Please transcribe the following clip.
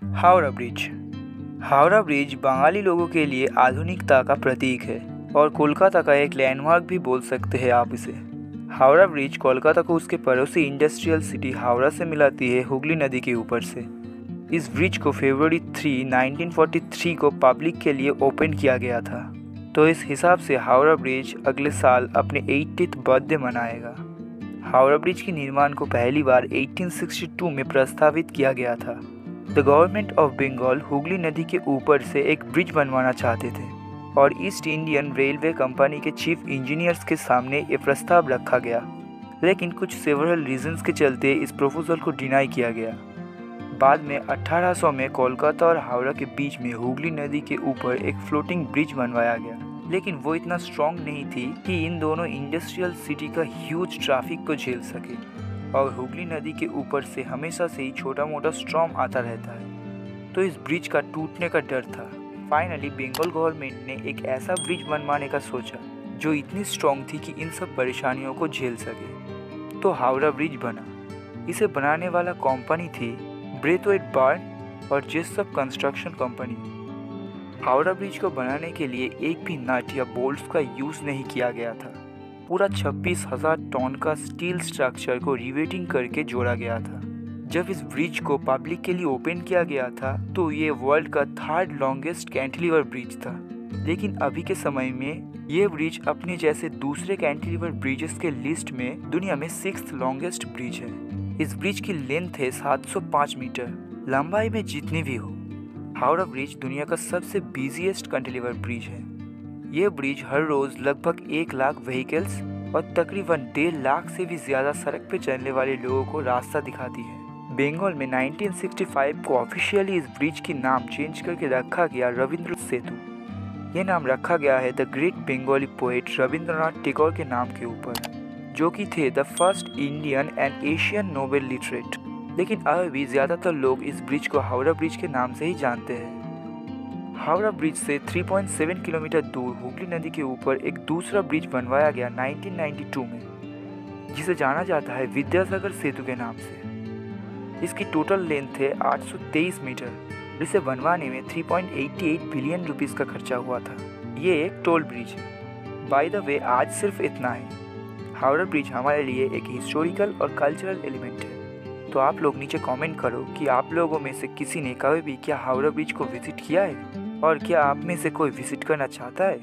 Howrah bridge. Howrah bridge Bengali लोगों के लिए आधुनिकता का प्रतीक है और कोलकाता का एक लैंडमार्क भी बोल सकते हैं आप इसे। हावड़ा ब्रिज कोलकाता को उसके पड़ोसी इंडस्ट्रियल सिटी हावड़ा से मिलाती है हुगली नदी के ऊपर से। इस ब्रिज को फरवरी 3, 1943 को पब्लिक के लिए ओपन किया गया था, तो इस हिसाब से हावड़ा ब्रिज अगले साल अपने 80th बर्थडे मनाएगा। हावड़ा ब्रिज के निर्माण को पहली बार 1862 में प्रस्तावित किया गया था। The government of Bengal Hooghly नदी के ऊपर से एक ब्रिज बनवाना चाहते थे और ईस्ट इंडियन रेलवे कंपनी के चीफ इंजीनियर्स के सामने ये प्रस्ताव रखा गया, लेकिन कुछ सेवरल रीजंस के चलते इस प्रपोजल को डिनाई किया गया। बाद में 1800 में कोलकाता और हावड़ा के बीच में हुगली नदी के ऊपर एक फ्लोटिंग ब्रिज बनवाया गया, लेकिन वो इतना स्ट्रॉन्ग नहीं थी कि इन दोनों इंडस्ट्रियल सिटी का ह्यूज ट्रैफिक को झेल सके और हुगली नदी के ऊपर से हमेशा से ही छोटा मोटा स्टॉर्म आता रहता है, तो इस ब्रिज का टूटने का डर था। फाइनली बंगाल गवर्नमेंट ने एक ऐसा ब्रिज बनवाने का सोचा जो इतनी स्ट्रॉन्ग थी कि इन सब परेशानियों को झेल सके, तो हावड़ा ब्रिज बना। इसे बनाने वाला कंपनी थी ब्रेथवेट बर्न और Jessop construction company. Howrah bridge को बनाने के लिए एक भी नट या बोल्ट्स का यूज़ नहीं किया गया था। पूरा 26,000 टन का स्टील स्ट्रक्चर को रिवेटिंग करके जोड़ा गया था। जब इस ब्रिज को पब्लिक के लिए ओपन किया गया था तो ये वर्ल्ड का 3rd लॉन्गेस्ट कैंटिलीवर ब्रिज था, लेकिन अभी के समय में ये ब्रिज अपने जैसे दूसरे कैंटिलीवर ब्रिजेस के लिस्ट में दुनिया में 6th लॉन्गेस्ट ब्रिज है। इस ब्रिज की लेंथ है 705 मीटर, लंबाई में जितनी भी हो। हावड़ा ब्रिज दुनिया का सबसे बिजीएस्ट कैंटिलीवर ब्रिज है। ये ब्रिज हर रोज लगभग 1 लाख व्हीकल्स और तकरीबन 1.5 लाख से भी ज़्यादा सड़क पे चलने वाले लोगों को रास्ता दिखाती है। बंगाल में 1965 को ऑफिशियली इस ब्रिज की नाम चेंज करके रखा गया रविंद्र सेतु। ये नाम रखा गया है the great Bengali poet Rabindranath Tagore के नाम के ऊपर, जो कि थे the first Indian and Asian Nobel literate. लेकिन अभी भी ज़्यादातर लोग इस ब्रिज को हावड़ा ब्रिज के नाम से ही जानते हैं। हावड़ा ब्रिज से 3.7 किलोमीटर दूर हुगली नदी के ऊपर एक दूसरा ब्रिज बनवाया गया 1992 में, जिसे जाना जाता है विद्यासागर सेतु के नाम से। इसकी टोटल लेंथ है 823 मीटर। इसे बनवाने में 3.88 बिलियन रुपीस का खर्चा हुआ था। ये एक टोल ब्रिज है। बाय द वे, आज सिर्फ इतना है। हावड़ा ब्रिज हमारे लिए एक हिस्टोरिकल और कल्चरल एलिमेंट है। तो आप लोग नीचे कमेंट करो कि आप लोगों में से किसी ने कभी भी क्या हावड़ा ब्रिज को विजिट किया है और क्या आप में से कोई विजिट करना चाहता है।